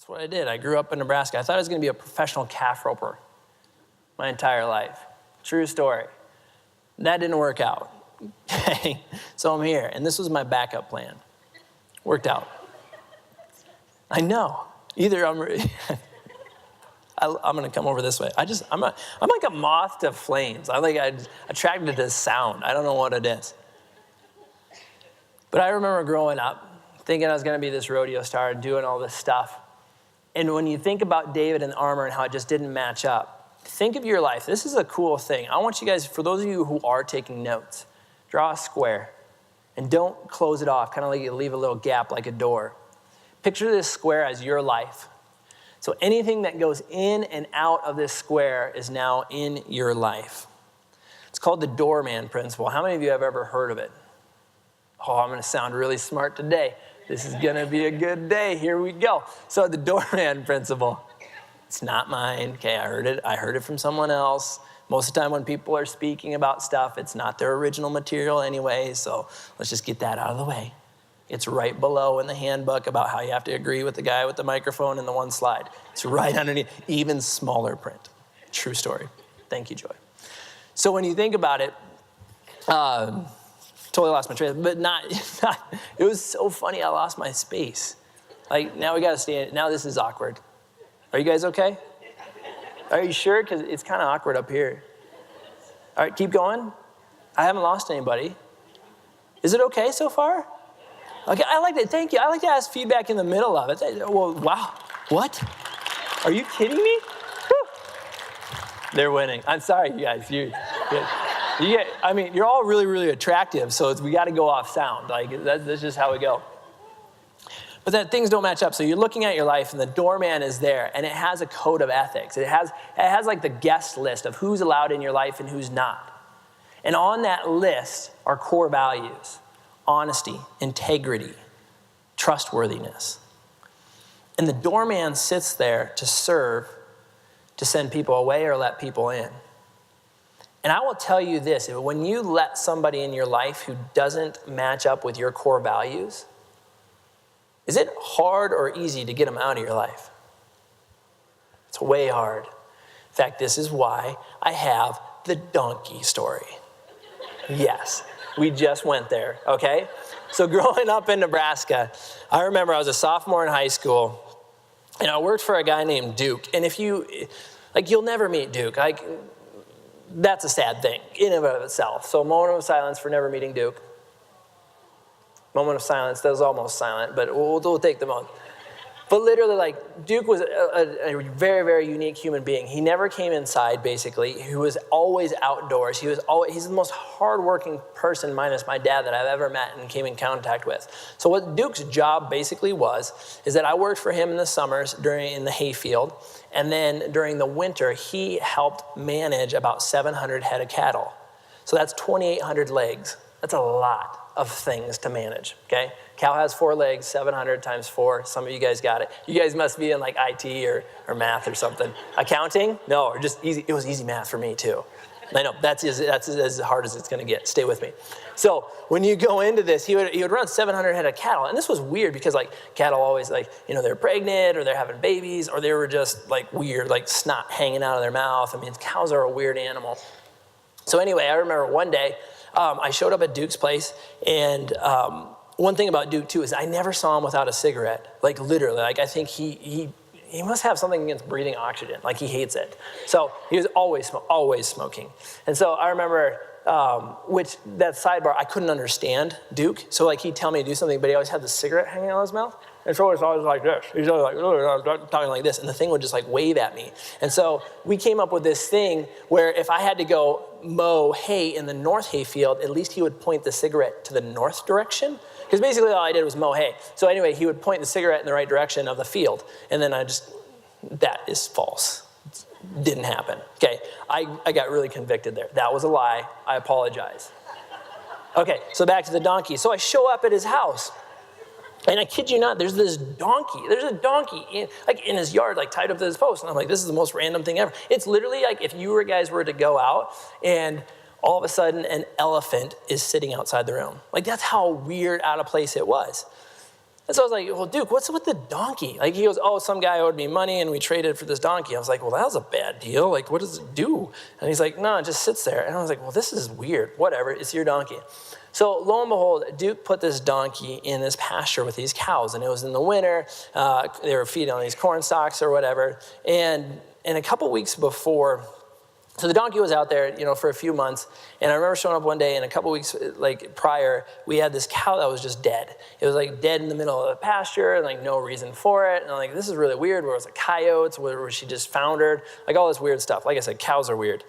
what I did. I grew up in Nebraska. I thought I was going to be a professional calf roper my entire life. True story. That didn't work out. Okay, so I'm here, and this was my backup plan. Worked out. I know. Either I'm going to come over this way. I'm like a moth to flames. I'm attracted to sound. I don't know what it is. But I remember growing up, thinking I was going to be this rodeo star and doing all this stuff. And when you think about David and the armor and how it just didn't match up, think of your life. This is a cool thing. I want you guys, for those of you who are taking notes, draw a square and don't close it off, kind of like you leave a little gap like a door. Picture this square as your life. So anything that goes in and out of this square is now in your life. It's called the doorman principle. How many of you have ever heard of it? Oh, I'm going to sound really smart today. This is going to be a good day. Here we go. So the doorman principle. It's not mine. Okay, I heard it from someone else. Most of the time when people are speaking about stuff, it's not their original material anyway, so let's just get that out of the way. It's right below in the handbook about how you have to agree with the guy with the microphone in the one slide. It's right underneath, even smaller print. True story. Thank you, Joy. So when you think about it, totally lost my train, but not, it was so funny I lost my space. Like, now we got to stand, now this is awkward. Are you guys okay? Are you sure? Because it's kind of awkward up here. All right, keep going. I haven't lost anybody. Is it okay so far? Okay, I like that. Thank you. I like to ask feedback in the middle of it. Well, wow. What? Are you kidding me? Whew. They're winning. I'm sorry, you guys. You're all really, really attractive, so we got to go off sound. Like, that's just how we go. But then things don't match up. So you're looking at your life, and the doorman is there, and it has a code of ethics. It has like the guest list of who's allowed in your life and who's not. And on that list are core values: honesty, integrity, trustworthiness. And the doorman sits there to serve, to send people away or let people in. And I will tell you this: when you let somebody in your life who doesn't match up with your core values, is it hard or easy to get them out of your life? It's way hard. In fact, this is why I have the donkey story. Yes, we just went there, okay? So growing up in Nebraska, I remember I was a sophomore in high school, and I worked for a guy named Duke. And you'll never meet Duke. That's a sad thing in and of itself. So moment of silence for never meeting Duke. Moment of silence. That was almost silent, but we'll take the moment. But literally, Duke was a very, very unique human being. He never came inside, basically. He was always outdoors. He's the most hardworking person, minus my dad, that I've ever met and came in contact with. So what Duke's job basically is that I worked for him in the summers in the hayfield, and then during the winter, he helped manage about 700 head of cattle. So that's 2,800 legs. That's a lot of things to manage, okay? Cow has 4 legs, 700 times 4. Some of you guys got it. You guys must be in IT or math or something. Accounting? No, or just easy. It was easy math for me too. I know, that's as hard as it's gonna get. Stay with me. So when you go into this, he would run 700 head of cattle. And this was weird because cattle always they're pregnant or they're having babies or they were just weird, snot hanging out of their mouth. Cows are a weird animal. So anyway, I remember one day, I showed up at Duke's place, and one thing about Duke too is I never saw him without a cigarette. Literally, I think he must have something against breathing oxygen. He hates it. So he was always smoking. And so I remember, that sidebar, I couldn't understand Duke. So he'd tell me to do something, but he always had the cigarette hanging out of his mouth. And so it's always like this. He's always talking like this, and the thing would just wave at me. And so we came up with this thing where if I had to go mow hay in the north hay field, at least he would point the cigarette to the north direction. Because basically all I did was mow hay. So anyway, he would point the cigarette in the right direction of the field. And then that is false. Didn't happen. Okay, I got really convicted there. That was a lie. I apologize. Okay, so back to the donkey. So I show up at his house. And I kid you not, there's this donkey. There's a donkey in his yard, tied up to his post. And I'm this is the most random thing ever. It's literally if you guys were to go out and all of a sudden an elephant is sitting outside the room. That's how weird, out of place it was. And so I was like, well, Duke, what's with the donkey? Like, he goes, oh, some guy owed me money and we traded for this donkey. I was like, well, that was a bad deal. Like, what does it do? And he's like, no, it just sits there. And I was like, well, this is weird. Whatever, it's your donkey. So lo and behold, Duke put this donkey in this pasture with these cows. And it was in the winter. They were feeding on these corn stalks or whatever. And a couple weeks before, so the donkey was out there, for a few months, and I remember showing up one day, and a couple weeks prior, we had this cow that was just dead. It was dead in the middle of the pasture, and no reason for it. And I'm like, this is really weird. Where it was coyotes, where she just foundered, all this weird stuff. Like I said, cows are weird.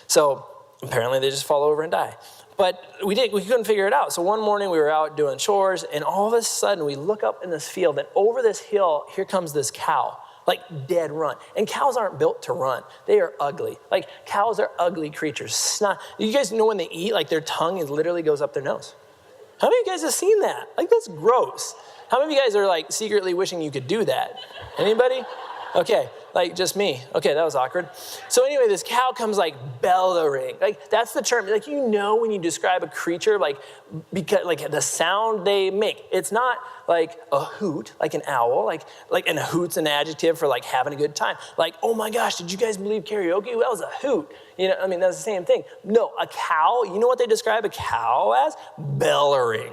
So apparently they just fall over and die. But we couldn't figure it out. So one morning we were out doing chores, and all of a sudden we look up in this field, and over this hill, here comes this cow. Dead run. And cows aren't built to run. They are ugly. Cows are ugly creatures. Snot. You guys know when they eat, their tongue literally goes up their nose. How many of you guys have seen that? That's gross. How many of you guys are secretly wishing you could do that? Anybody? Okay, just me. Okay, that was awkward. So anyway, this cow comes bellowing. That's the term. When you describe a creature, because the sound they make. It's not a hoot, like an owl, and a hoot's an adjective for having a good time. Oh my gosh, did you guys believe karaoke? That was a hoot. That's the same thing. No, a cow, you know what they describe a cow as? Bellowing.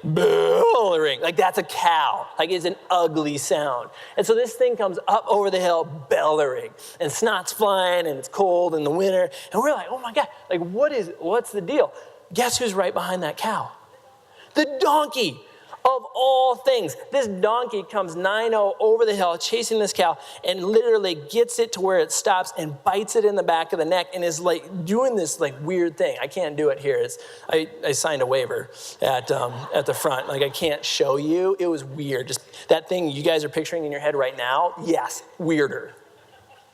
Bellowing. That's a cow. It's an ugly sound. And so this thing comes up over the hill bellowing. And snot's flying, and it's cold in the winter. And we're like, oh my God, what's the deal? Guess who's right behind that cow? The donkey. Of all things, this donkey comes 9-0 over the hill, chasing this cow, and literally gets it to where it stops and bites it in the back of the neck and is doing this weird thing. I can't do it here. I signed a waiver at the front. I can't show you. It was weird. Just that thing you guys are picturing in your head right now. Yes, weirder.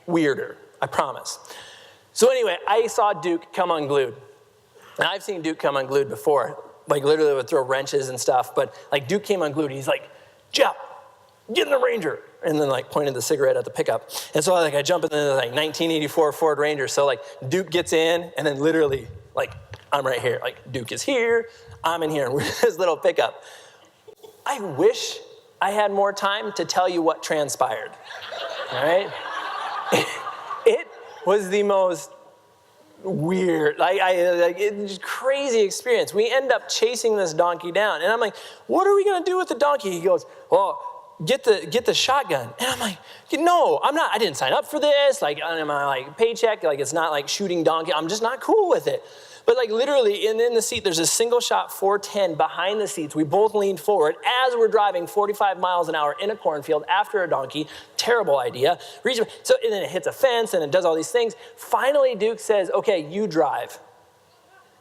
I promise. So anyway, I saw Duke come unglued. And I've seen Duke come unglued before. Literally would throw wrenches and stuff. But Duke came unglued. He's like, Jeff, get in the Ranger. And then pointed the cigarette at the pickup. And so I jump in the 1984 Ford Ranger. So Duke gets in, and then literally I'm right here. Duke is here. I'm in here. And we're in this little pickup. I wish I had more time to tell you what transpired. All right? It was the most weird, it's crazy experience. We end up chasing this donkey down, and I'm like, what are we gonna do with the donkey? He goes, well, get the shotgun. And I'm like, no, I'm not. I didn't sign up for this. On my paycheck, it's not shooting donkey. I'm just not cool with it. But literally in the seat, there's a single shot 410 behind the seats. We both leaned forward as we're driving 45 miles an hour in a cornfield after a donkey. Terrible idea. So and then it hits a fence and it does all these things. Finally, Duke says, okay, you drive.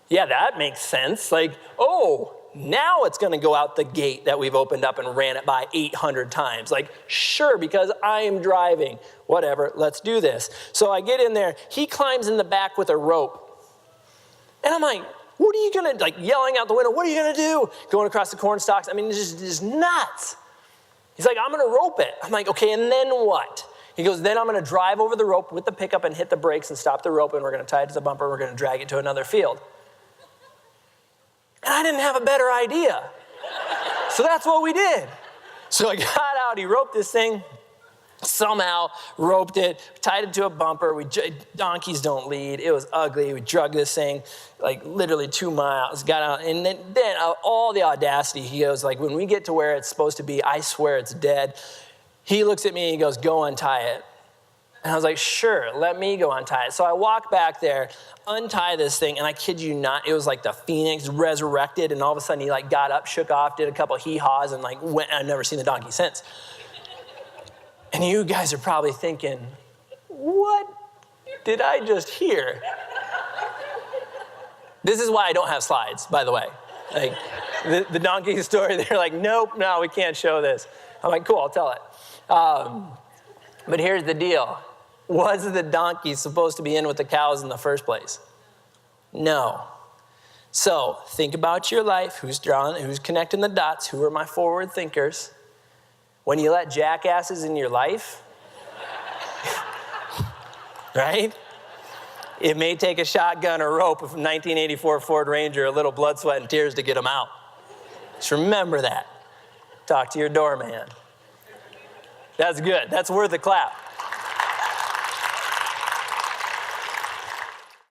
Yeah, that makes sense. Now it's going to go out the gate that we've opened up and ran it by 800 times. Sure, because I am driving. Whatever, let's do this. So I get in there. He climbs in the back with a rope. And I'm like, what are you going to, yelling out the window, what are you going to do? Going across the corn stalks. It's just nuts. He's like, I'm going to rope it. I'm like, okay, and then what? He goes, then I'm going to drive over the rope with the pickup and hit the brakes and stop the rope, and we're going to tie it to the bumper. We're going to drag it to another field. And I didn't have a better idea. So that's what we did. So I got out, he roped this thing, somehow roped it, tied it to a bumper. Donkeys don't lead. It was ugly. We drug this thing literally 2 miles, got out. And then all the audacity, he goes when we get to where it's supposed to be, I swear it's dead. He looks at me and he goes, go untie it. And I was like, sure, let me go untie it. So I walk back there, untie this thing, and I kid you not, it was the phoenix resurrected, and all of a sudden he got up, shook off, did a couple hee-haws, and went. I've never seen the donkey since. And you guys are probably thinking, what did I just hear? This is why I don't have slides, by the way. The donkey story, they're like, nope, no, we can't show this. I'm like, cool, I'll tell it. But here's the deal. Was the donkey supposed to be in with the cows in the first place? No. So think about your life. Who's connecting the dots? Who are my forward thinkers? When you let jackasses in your life, right? It may take a shotgun or rope from 1984 Ford Ranger, a little blood, sweat, and tears to get them out. Just remember that. Talk to your doorman. That's good. That's worth a clap.